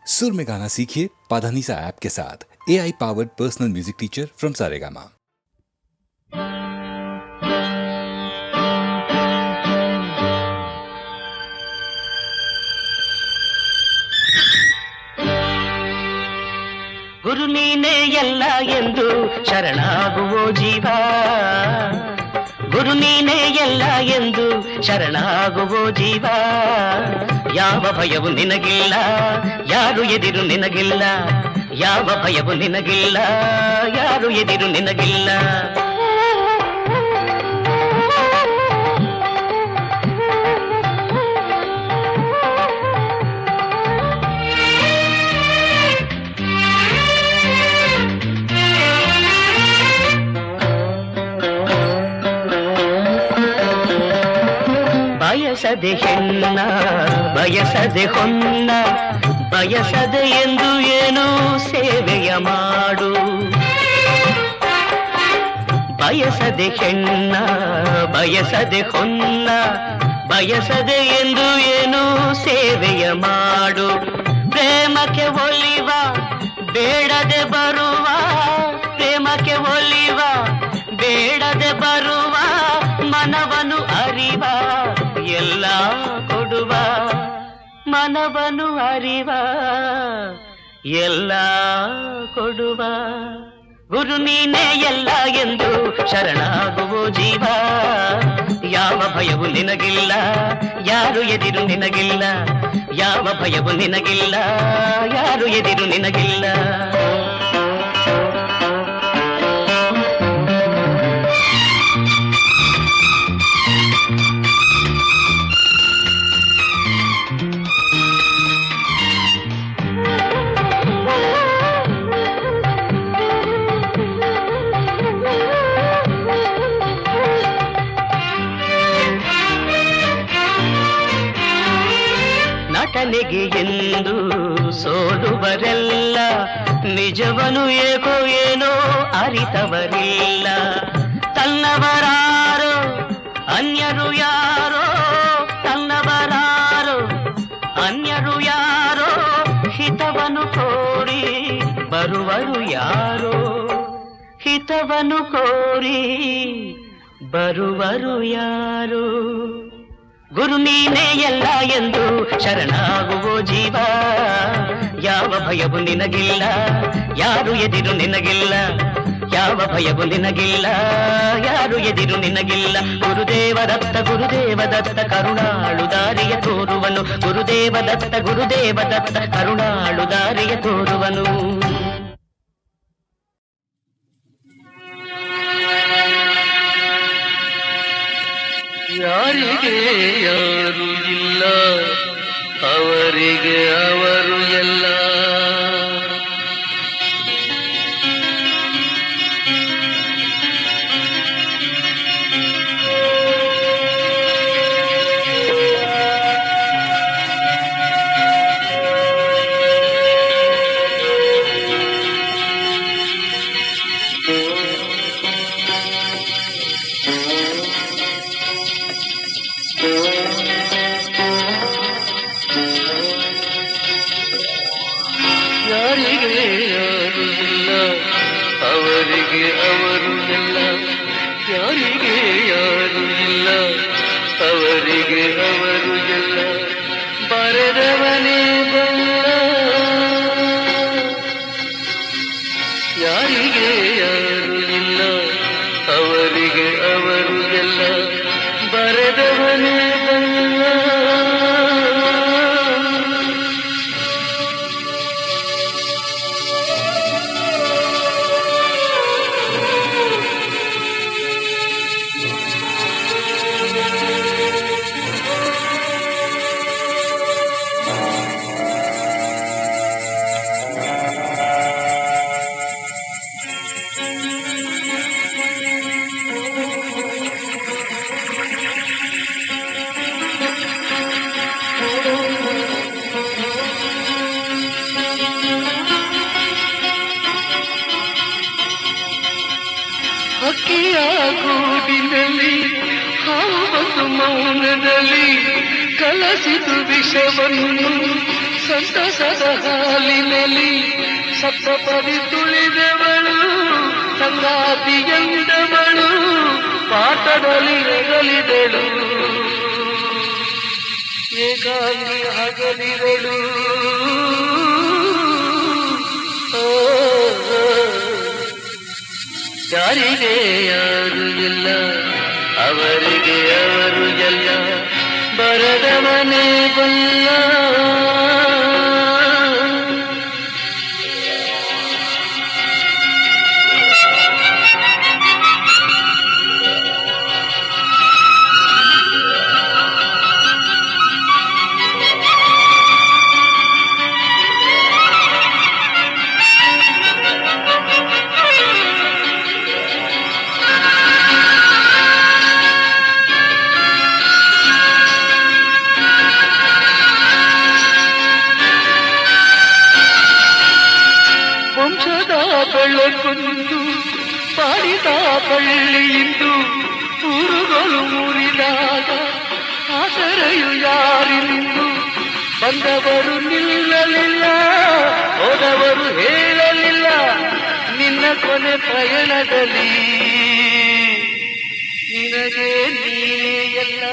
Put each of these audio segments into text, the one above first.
सुर में गाना सीखिए पाधानीसा ऐप के साथ। AI powered personal music teacher from Saregama. ಗುರು ನೀನೇ ಎಲ್ಲ ಎಂದು ಶರಣಾಗುವೋ ಜೀವ, ಗುರು ನೀನೇ ಎಲ್ಲ ಎಂದು ಶರಣಾಗುವೋ ಜೀವ. ಯಾವ ಭಯವು ನಿನಗಿಲ್ಲ, ಯಾರು ಎದಿರು ನಿನಗಿಲ್ಲ. ಯಾವ ಭಯವು ನಿನಗಿಲ್ಲ, ಯಾರು ಎದಿರು ನಿನಗಿಲ್ಲ. ಬಯಸದೆ ಹೆಣ್ಣ ಬಯಸದೆ ಹೊನ್ನ, ಬಯಸದೆ ಎಂದು ಏನು ಸೇವೆಯ ಮಾಡು. ಬಯಸದೆ ಹೆಣ್ಣ ಬಯಸದೆ ಹೊನ್ನ, ಬಯಸದೆ ಎಂದು ಏನು ಸೇವೆಯ ಮಾಡು. ಪ್ರೇಮಕ್ಕೆ ಒಲಿವ ಬೇಡದೆ ಬರುವ, ಪ್ರೇಮಕ್ಕೆ ಒಲಿವ ಬೇಡದೆ ಬರುವ, ಮನವನು ಅರಿವ ಎಲ್ಲ ಕೊಡುವ, ಮನವನು ಅರಿವ ಎಲ್ಲ ಕೊಡುವ. ಗುರು ನೀನೇ ಎಲ್ಲ ಎಂದು ಶರಣಾಗುವೋ ಜೀವ. ಯಾವ ಭಯವು ನಿನಗಿಲ್ಲ, ಯಾರು ಎದಿರು ನಿನಗಿಲ್ಲ. ಯಾವ ಭಯವು ನಿನಗಿಲ್ಲ, ಯಾರು ಎದಿರು ನಿನಗಿಲ್ಲ. ನಟನೆಗೆ ಎಂದು ಸೋಲುವರೆಲ್ಲ, ನಿಜವನು ಏಕೋ ಏನೋ ಅರಿತವರಿಲ್ಲ. ತನ್ನವರಾರೋ ಅನ್ಯರು ಯಾರೋ, ತನ್ನವರಾರೋ ಅನ್ಯರು ಯಾರೋ, ಹಿತವನು ಕೋರಿ ಬರುವರು ಯಾರೋ, ಹಿತವನು ಕೋರಿ ಬರುವರು ಯಾರೋ. ಗುರು ನೀನೇ ಎಲ್ಲ ಎಂದು ಶರಣಾಗುವೋ ಜೀವ. ಯಾವ ಭಯವು ನಿನಗಿಲ್ಲ, ಯಾರು ಎದಿರು ನಿನಗಿಲ್ಲ. ಯಾವ ಭಯವು ನಿನಗಿಲ್ಲ, ಯಾರು ಎದಿರು ನಿನಗಿಲ್ಲ. ಗುರುದೇವ ದತ್ತ ಗುರುದೇವ ದತ್ತ ಕರುಣಾಳು ದಾರಿಯ ತೋರುವನು. ಗುರುದೇವ ದತ್ತ ಗುರುದೇವ ದತ್ತ ಕರುಣಾಳು ದಾರಿಯ ತೋರುವನು. ಯಾರಿಗೆ ಯಾರು ಇಲ್ಲ, ಅವರಿಗೆ ಅವರು ಎಲ್ಲ. ಯಾರಿಗೆ ಯಾರು ಇಲ್ಲ, ಅವರಿಗೆ ಅವರು ಎಲ್ಲ. ಯಾರಿಗೆ ಯಾರು ಇಲ್ಲ, ಅವರಿಗೆ ಅವರು ಎಲ್ಲ. ಬರೆದವನೇ ಬಲ್ಲ, ಯಾರಿಗೆ ಯಾರು ಇಲ್ಲ, ಅವರಿಗೆ ಅವರು ಎಲ್ಲ. ಬರೆದವನೇ ಬಲ್ಲ. ಹಕ್ಕಿಯ ಗೂಡಿನಲ್ಲಿ ಹಾವು ಬಂದು ಮೌನದಲ್ಲಿ ಕಲಸಿತು ವಿಷವನ್ನು ಸಂತಸದ ಹಾಲಿನಲ್ಲಿ ಸಪ್ತಪದಿ ತುಳಿದವಳು ಸಂಗಾತಿಯಂದವಳು ಪಾಠದಲ್ಲಿ ಅಗಲಿದಳು ಏಕಾಂಗಿ ಅಗಲಿದಳು ಯಾರಿಗೆ ಯಾರು ಇಲ್ಲ ಅವರಿಗೆ ಅವರು ಎಲ್ಲ ಬರದವನೇ ಬಲ್ಲ ವಂಶದ ಬೆಳಕೊಂದು ಪಾಡಿದ ಬಳ್ಳಿಯಿಂದು ಊರುಗಳು ಮುರಿದಾಗ ಆಸರೆಯು ಯಾರಿನಿಂದು ಬಂದವರು ನಿಲ್ಲಲಿಲ್ಲ ಹೋದವರು ಹೇಳಲಿಲ್ಲ ನಿನ್ನ ಕೊನೆ ಪಯಣದಲ್ಲಿ ನಿನಗೆ ನೀನೇ ಎಲ್ಲ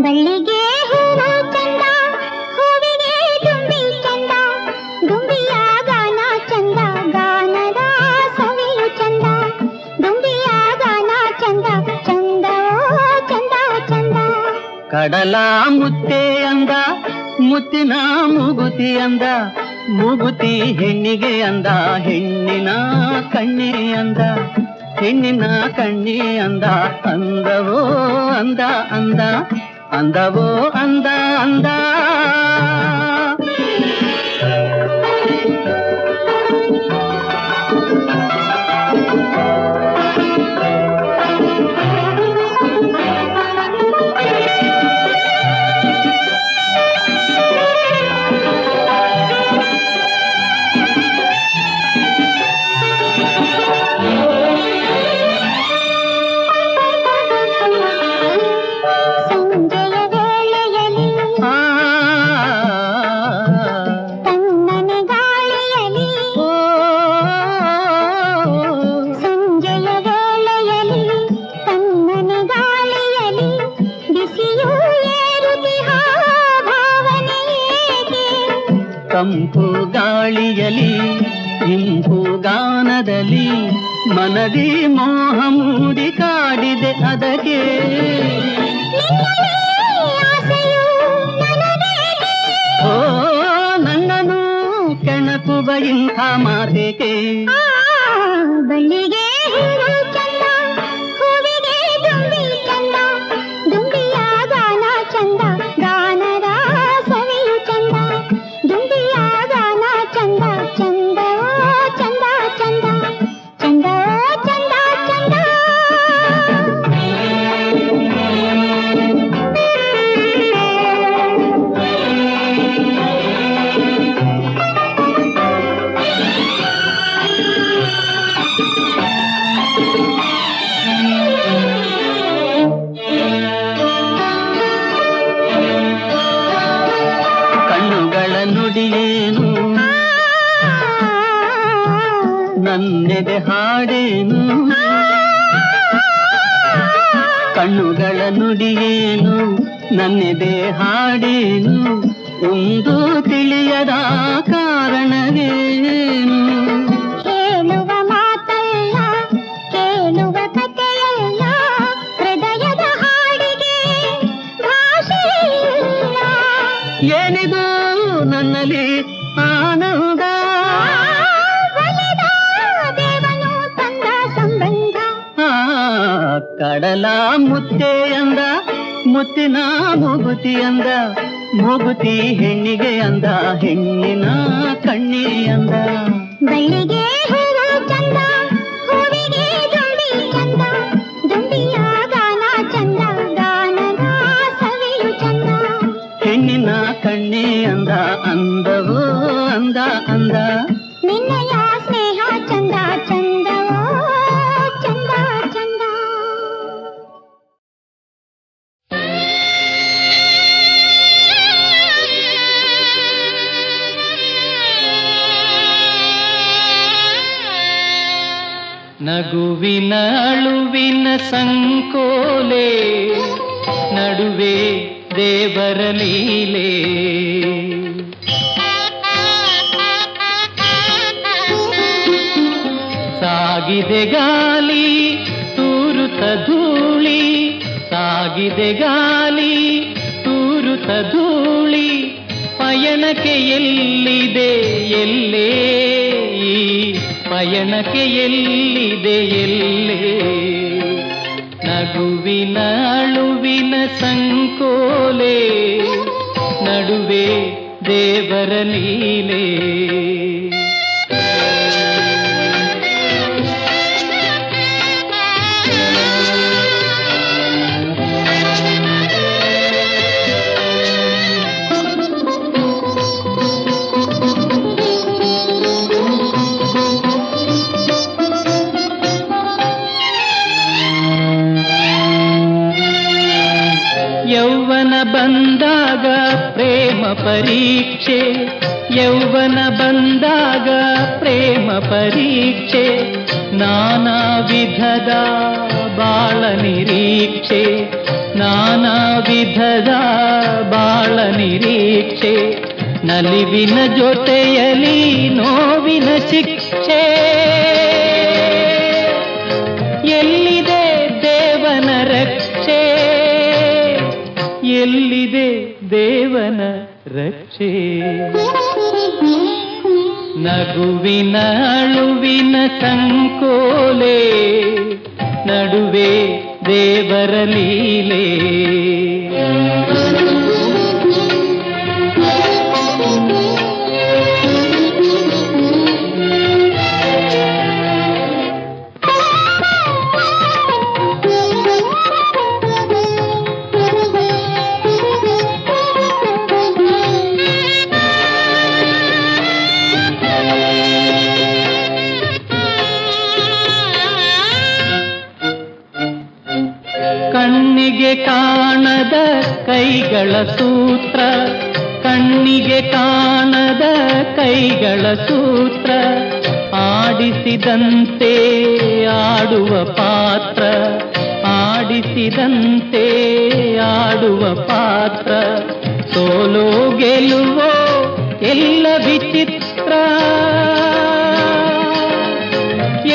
ಬಳ್ಳಿಗೆ ಹೂವು ಚಂದ, ಹೂವಿಗೆ ದುಂಬಿ ಚಂದ, ದುಂಬಿಯ ಗಾನ ಚಂದ, ಗಾನದ ಸವಿಯು ಚಂದ, ದುಂಬಿಯ ಗಾನ ಚಂದ, ಚಂದ ಚಂದ ಚಂದ. ಕಡಲ ಮುತ್ತೆ ಅಂದ, ಮುತ್ತಿನ ಮೂಗುತಿ ಅಂದ, ಮೂಗುತಿ ಹೆಣ್ಣಿಗೆ ಅಂದ, ಹೆಣ್ಣಿನ ಕಣ್ಣಿ ಅಂದ, ಹೆಣ್ಣಿನ ಕಣ್ಣಿ ಅಂದ, ಅಂದವೋ ಅಂದ ಅಂದ, ಅಂದವೋ ಅಂದ ಅಂದ. ತಂಪು ಗಾಳಿಯಲಿ ಇಂಪು ಗಾನದಲ್ಲಿ ಮನದಿ ಮೋಹ ಮೂಡಿ ಕಾಡಿದೆ ಅದಕ್ಕೆ. ಓ ನನ್ನನು ಕೆಣಕುವ ಇಂಥ ಮಾತೇಕೆ. ಬಳ್ಳಿಗೆ ಚಂದ, ಹೂವಿಗೆ ದುಂಬಿ ಚಂದ, ದುಂಬಿಯ ಗಾನ ಚಂದ, ಗಾನದ ಸವಿಯು ಚಂದ, ದುಂಬಿಯ ಗಾನ ಚಂದ, ಚಂದ ಚಂದ ಚಂದ, ಚಂದ ಚಂದ ಚಂದ. ನನ್ನೆದೆ ಹಾಡೇನು ಕಣ್ಣುಗಳ ನುಡಿಯೇನು ನನ್ನೆದೆ ಹಾಡೇನು ಒಂದು ತಿಳಿಯದ ಕಾರಣವೇನು ಹೇಳುವ ಮಾತಲ್ಲ ಕೇಳುವ ಕಥೆಯಲ್ಲ ಹೃದಯದ ಹಾಡಿಗೆ ಭಾಷೆಯಿಲ್ಲ ಏನಿದು ನನ್ನಲ್ಲಿ ಆನಂದ ಒಲಿದ ದೇವನು ತಂದ ಸಂಬಂಧ ಆ, ಕಡಲ ಮುತ್ತೆ ಅಂದ ಮುತ್ತಿನ ಮೂಗುತಿ ಅಂದ ಮೂಗುತಿ ಹೆಣ್ಣಿಗೆ ಅಂದ ಹೆಣ್ಣಿನ ಕಣ್ಣಿ ಅಂದ ಬಳ್ಳಿಗೆ ಹೂವು ಚಂದ ಹೂವಿಗೆ ದುಂಬಿ ಚಂದ ದುಂಬಿಯ ಗಾನ ಚಂದ ಗಾನದ ಸವಿಯು ಚಂದ ಹೆಣ್ಣಿನ ಕಣ್ಣಿ ಅಂದ ಅಂದವೋ ಅಂದ ಅಂದ ನಿನ್ನಯ ಸ್ನೇಹ ಚಂದ ಚಂದವೋ ಚಂದ ಚಂದ ನಗುವಿನ ಅಳುವಿನ ಸಂಕೋಲೆ ನಡುವೆ ದೇವರ ಲೀಲೆ ಸಾಗಿದೆ ಗಾಲಿ ತೂರುತ ಧೂಳಿ ಸಾಗಿದೆ ಗಾಲಿ ತೂರುತ ಧೂಳಿ ಪಯಣಕ್ಕೆ ಎಲ್ಲಿದೆ ಎಲ್ಲೇ ಈ ಪಯಣಕ್ಕೆ ಎಲ್ಲಿದೆ ಎಲ್ಲೇ ನಗುವಿನ ಅಳುವಿನ ಸಂಕೋಲೆ ನಡುವೆ ದೇವರ ಲೀಲೆ ಯೌವನ ಬಂದಾಗ ಪ್ರೇಮ ಪರೀಕ್ಷೆ ಯೌವನ ಬಂದಾಗ ಪ್ರೇಮ ಪರೀಕ್ಷೆ ನಾನಾ ವಿಧದ ಬಾಳ ನಿರೀಕ್ಷೆ ನಾನಾ ವಿಧದ ಬಾಳ ನಿರೀಕ್ಷೆ ನಲಿವಿನ ಜೊತೆಯಲಿ ನೋವಿನ ಶಿಕ್ಷೆ ಎಲ್ಲಿದೆ ದೇವನ ರಕ್ಷೆ ಎಲ್ಲಿದೆ ದೇವನ ರಕ್ಷೆ ನಗುವಿನ ಅಳುವಿನ ಸಂಕೋಲೆ ನಡುವೆ ದೇವರ ಲೀಲೆ ಕಣ್ಣಿಗೆ ಕಾಣದ ಕೈಗಳ ಸೂತ್ರ ಕಣ್ಣಿಗೆ ಕಾಣದ ಕೈಗಳ ಸೂತ್ರ ಆಡಿಸಿದಂತೆ ಆಡುವ ಪಾತ್ರ ಆಡಿಸಿದಂತೆ ಆಡುವ ಪಾತ್ರ ಸೋಲೋ ಗೆಲುವೋ ಎಲ್ಲ ವಿಚಿತ್ರ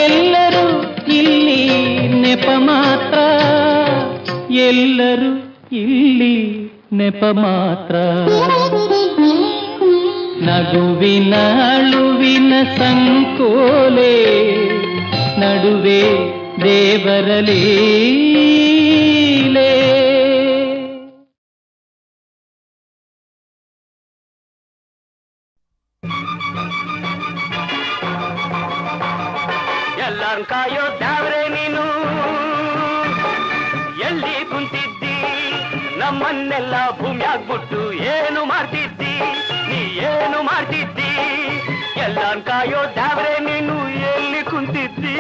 ಎಲ್ಲರೂ ಇಲ್ಲಿ ನೆಪ ಮಾತ್ರ ಎಲ್ಲರೂ ಇಲ್ಲಿ ನೆಪ ಮಾತ್ರ ನಗುವಿನ ಅಳುವಿನ ಸಂಕೋಲೆ ನಡುವೆ ದೇವರ ಲೀಲೆ ಎಲ್ಲಾನ್ ಕಾಯೋ ದ್ಯಾವ್ರೆ ನೀನು ಎಲ್ಲಿ ಕುಂತಿದ್ದಿ ನಮ್ಮನ್ನೆಲ್ಲ ಭೂಮಿಯಾಗ್ಬಿಟ್ಟು ಏನು ಮಾಡ್ತಿದ್ದಿ ನೀ ಏನು ಮಾಡ್ತಿದ್ದಿ ಎಲ್ಲಾನ್ ಕಾಯೋ ದ್ಯಾವ್ರೆ ನೀನು ಎಲ್ಲಿ ಕುಂತಿದ್ದಿ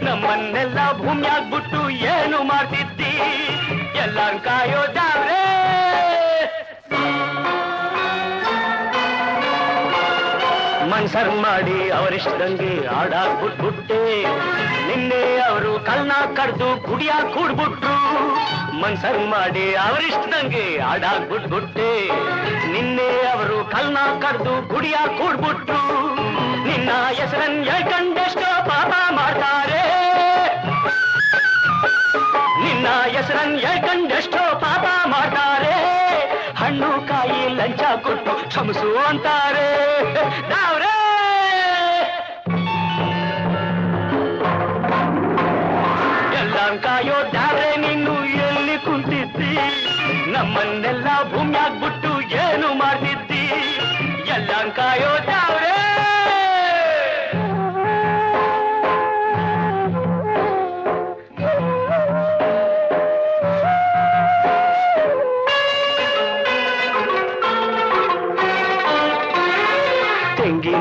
ನಮ್ಮನ್ನೆಲ್ಲ ಭೂಮಿಯಾಗ್ಬಿಟ್ಟು ಏನು ಮಾಡ್ತಿದ್ದಿ ಎಲ್ಲಾನ್ ಕಾಯೋ ದ್ಯಾವ್ರೆ ಮನ್ಸರ್ ಮಾಡಿ ಅವರಿಷ್ಟಂಗೆ ಆಡಾಕ್ಬಿಟ್ಬಿಟ್ಟೆ ನಿನ್ನೆ ಅವರು ಕಲ್ನ ಕಡ್ದು ಕುಡಿಯ ಕೂಡ್ಬಿಟ್ರು ಮನ್ಸರ್ ಮಾಡಿ ಅವರಿಷ್ಟಂಗೆ ಆಡಾಕ್ಬಿಟ್ಬಿಟ್ಟೆ ನಿನ್ನೆ ಅವರು ಕಲ್ನ ಕಡ್ದು ಕುಡಿಯ ಕೂಡ್ಬಿಟ್ರು ನಿನ್ನ ಹೆಸರನ್ ಹೇಳ್ಕೊಂಡೆಷ್ಟೋ ಪಾಪ ಮಾಡ್ತಾರೆ ನಿನ್ನ ಹೆಸರನ್ ಹೇಳ್ಕೊಂಡೆಷ್ಟೋ ಪಾಪ ಮಾಡ್ತಾರೆ ಹಣ್ಣು ಕಾಯಿ ಲಂಚ ಕೊಟ್ಟು ಕ್ಷಮಿಸು ಅಂತಾರೆ ನಾವ್ರೇ ಎಲ್ಲ ಕಾಯೋ ದಾರೆ ನೀನು ಎಲ್ಲಿ ಕುಂತಿದ್ದಿ ನಮ್ಮನ್ನೆಲ್ಲ ಭೂಮಿಯಾಗ್ಬಿಟ್ಟು ಏನು ಮಾಡ್ತಿದ್ದಿ ಎಲ್ಲ ಕಾಯೋ ದಾವ್ರೆ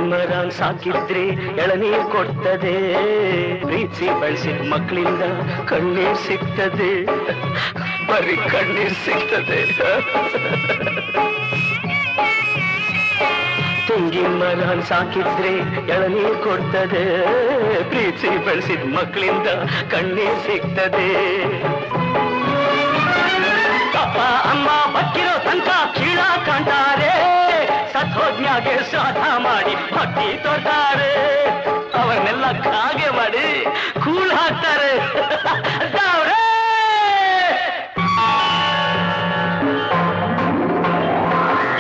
ಮರ ಸಾಕಿದ್ರೆ ಎಳನೀರ್ ಕೊಡ್ತದೆ ಪ್ರೀತಿ ಬೆಳೆಸಿದ ಮಕ್ಕಳಿಂದ ಕಣ್ಣೀರ್ ಸಿಗ್ತದೆ ಬರೀ ಕಣ್ಣೀರ್ ಸಿಗ್ತದೆ ತೆಂಗಿನ ಮರ ಸಾಕಿದ್ರೆ ಎಳನೀರ್ ಕೊಡ್ತದೆ ಪ್ರೀತಿ ಬೆಳೆಸಿದ ಮಕ್ಕಳಿಂದ ಕಣ್ಣೀರ್ ಸಿಗ್ತದೆ ಅಪ್ಪ ಅಮ್ಮ ಬಕ್ಕಿರೋ ತನಕ ಕೀಳ ಕಾಣ್ತಾರೆ ಸತ್ಹೋಜ್ಞಾಗೆ ಶ್ರಾದ್ದ ಮಾಡಿ ಭಕ್ತಿ ತೋರ್ತಾರೆ ಅವನ್ನೆಲ್ಲ ಕಾಗೆ ಮಾಡಿ ಕೂಳ್ ಹಾಕ್ತಾರೆ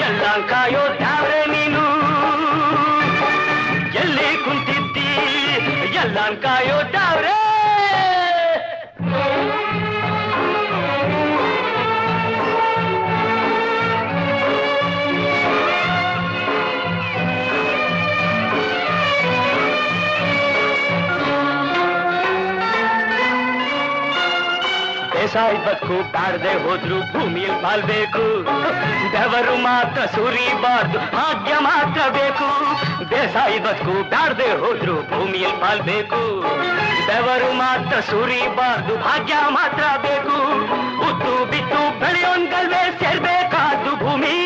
ಎಲ್ಲ ಕಾಯೋ ದಾವ್ರೆ ನೀನು ಎಲ್ಲಿ ಕುಂತಿದ್ದಿ ಎಲ್ಲ ಕಾಯೋ ದಾವ್ರೆ ಬೇಸಾಯ ಬದುಕು ಬಾಡದೆ ಹೋದ್ರು ಭೂಮಿಯಲ್ಲಿ ಬಾಳ್ಬೇಕು ಬೆವರು ಮಾತ್ರ ಸುರಿಬಾರ್ದು ಭಾಗ್ಯ ಮಾತ್ರ ಬೇಕು ಬೇಸಾಯ ಬದುಕು ಬಾಡದೆ ಹೋದ್ರು ಭೂಮಿಯಲ್ಲಿ ಬಾಳ್ಬೇಕು ಬೆವರು ಮಾತ್ರ ಸುರಿಬಾರ್ದು ಭಾಗ್ಯ ಮಾತ್ರ ಬೇಕು ಉತ್ತು ಬಿತ್ತು ಬೆಳೆಯೋನ್ಗಲ್ವೇ ಸೇರ್ಬೇಕಾದ್ದು ಭೂಮಿ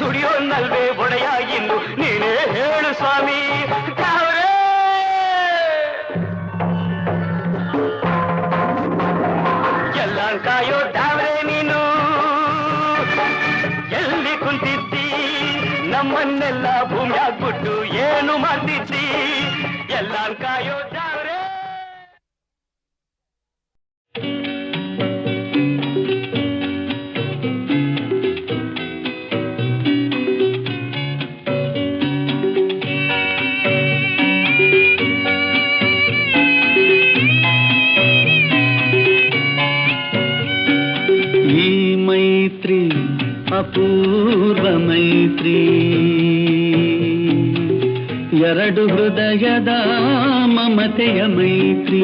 ದುಡಿಯೋನಲ್ವೇ ಒಡೆಯ ಇನ್ನು ನೀನೇ ಹೇಳು ಸ್ವಾಮಿ ಕಾಯೋ ದಾವ್ರೆ ನೀನು ಎಲ್ಲಿ ಕುಂತಿದ್ದಿ ನಮ್ಮನ್ನೆಲ್ಲ ಭೂಮಿಯಾಗ್ಬಿಟ್ಟು ಏನು ಮಾಡ್ತಿದ್ದಿ ಎಲ್ಲ ಕಾಯೋ ದಾವ್ರೆ ಅಪೂರ್ವ ಮೈತ್ರಿ ಎರಡು ಹೃದಯದ ಮಮತೆಯ ಮೈತ್ರಿ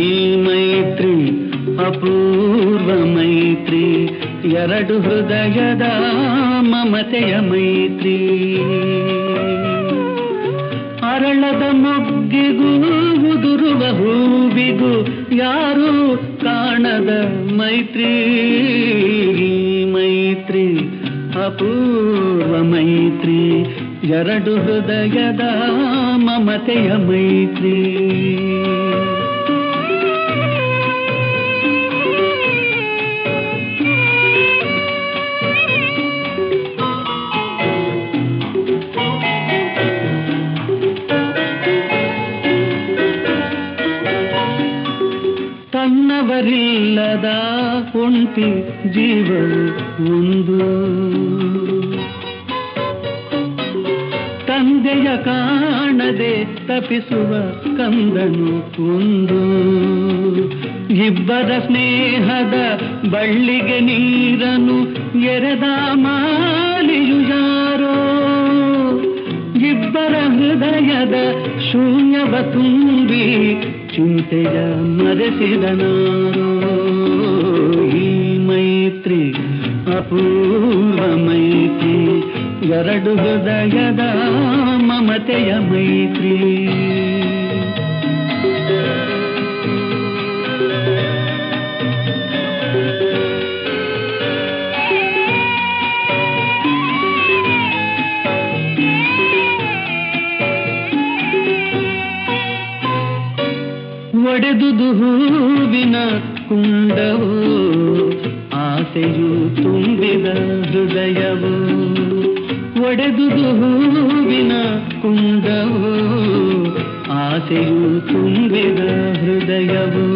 ಈ ಮೈತ್ರಿ ಅಪೂರ್ವ ಮೈತ್ರಿ ಎರಡು ಹೃದಯದ ಮಮತೆಯ ಮೈತ್ರಿ ಅರಳದ ಮೊಗ್ಗಿಗೂ ಉದುರುವ ಹೂವಿಗೂ ಯಾರೂ ಕಾಣದ ಮೈತ್ರಿ ಮೈತ್ರಿ ಅಪೂರ್ವ ಮೈತ್ರಿ ಎರಡು ಹೃದಯದ ಮಮತೆಯ ಮೈತ್ರಿ ತನ್ನವರಿಲ್ಲದ ಒಂಟಿ ಜೀವವು ಒಂದು ತಂದೆಯ ಕಾಣದೆ ತಪಿಸುವ ಕಂದನು ಒಂದು ಇಬ್ಬರ ಸ್ನೇಹದ ಬಳ್ಳಿಗೆ ನೀರನ್ನು ಎರೆದ ಮಾಲಿಯು ಯಾರೋ ಇಬ್ಬರ ಹೃದಯದ ಶೂನ್ಯವ ತುಂಬಿ ಚಿಂತೆಯ ಮರೆಸಿದನಾರೋ ಈ ಮೈತ್ರಿ ಅಪೂರ್ವ ಮೈತ್ರಿ ಎರಡು ಹೃದಯದ ಮಮತೆಯ ಮೈತ್ರಿ ಒಡೆದುದು ಹೂವಿನ ಕುಂಡವು ಆಸೆಯು ತುಂಬಿದ ಹೃದಯವು ಒಡೆದುದು ಹೂವಿನ ಕುಂಡವು ಆಸೆಯು ತುಂಬಿದ ಹೃದಯವು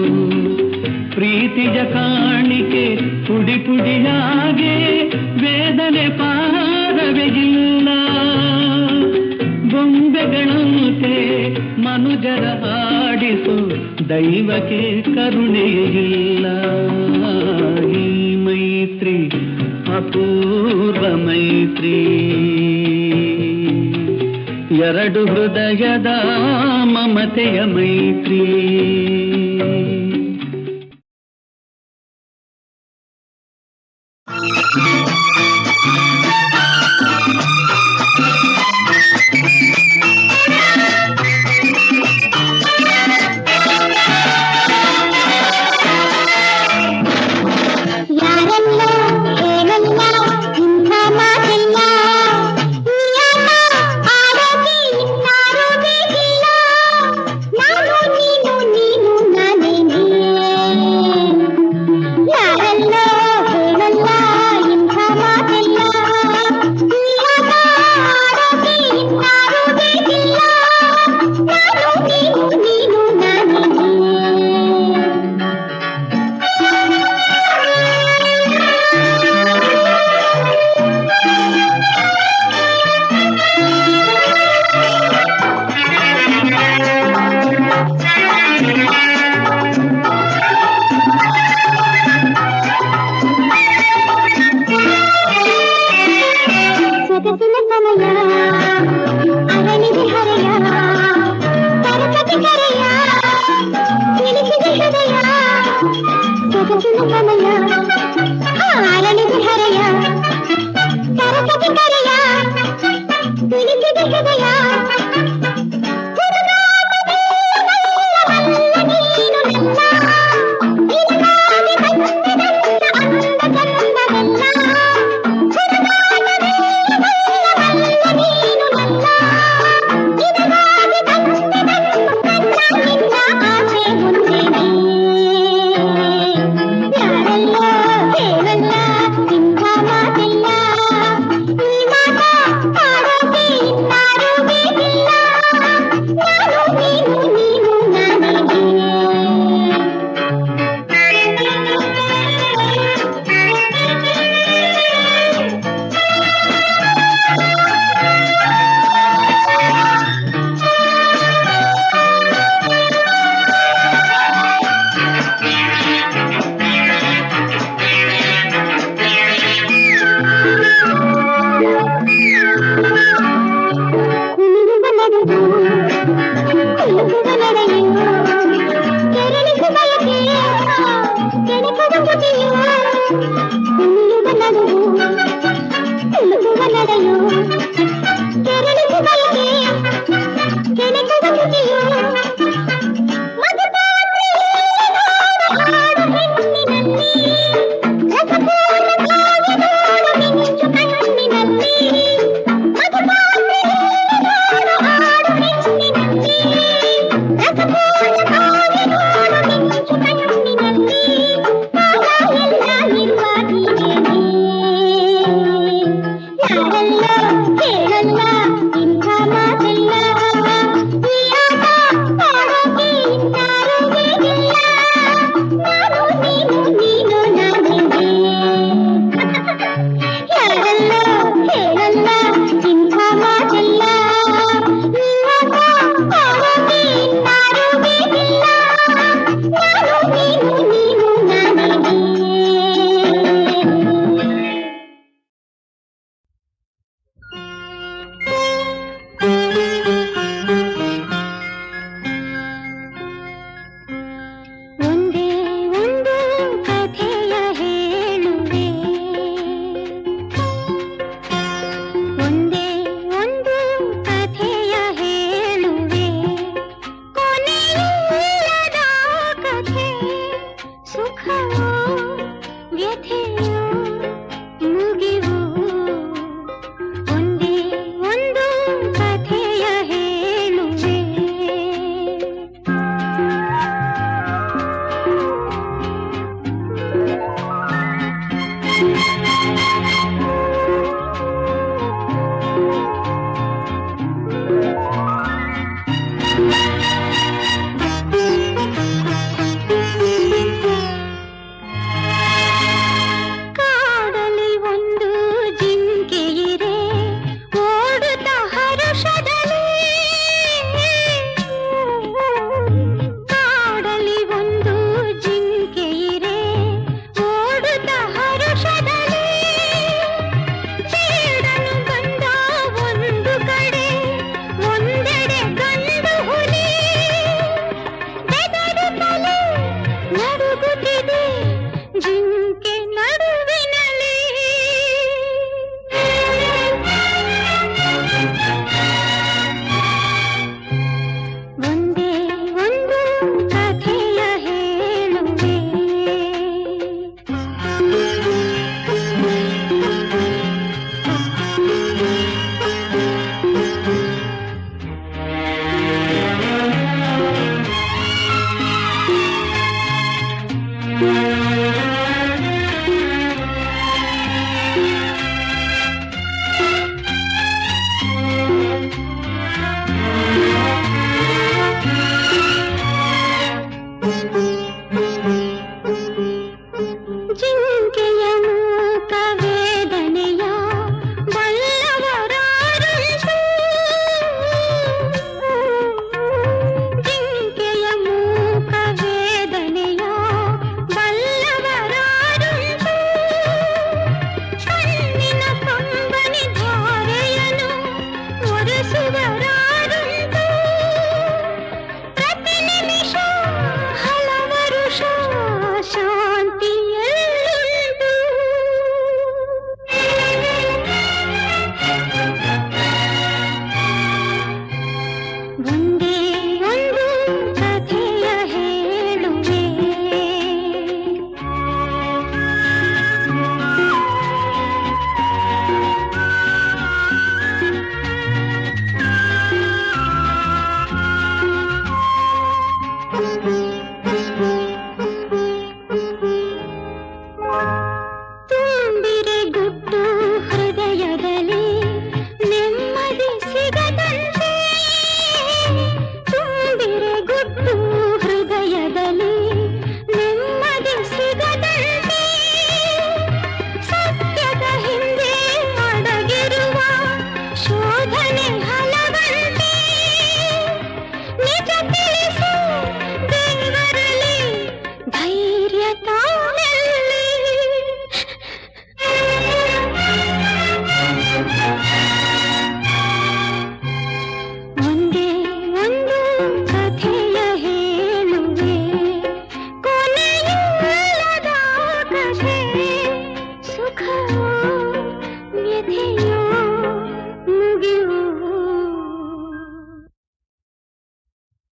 ಪ್ರೀತಿಯ ಕಾಣಿಕೆ ಪುಡಿ ಪುಡಿಯಾಗೆ ವೇದನೆ ಪಾರವೇ ಇಲ್ಲ ಬೊಂಬೆಗಳಂತೆ ಮನುಜರ ಹಾಡಿಸು ದೈವಕ್ಕೆ ಕರುಣೆಯಿಲ್ಲ ಈ ಮೈತ್ರಿ ಅಪೂರ್ವ ಮೈತ್ರಿ ಎರಡು ಹೃದಯದ ಮಮತೆಯ ಮೈತ್ರಿ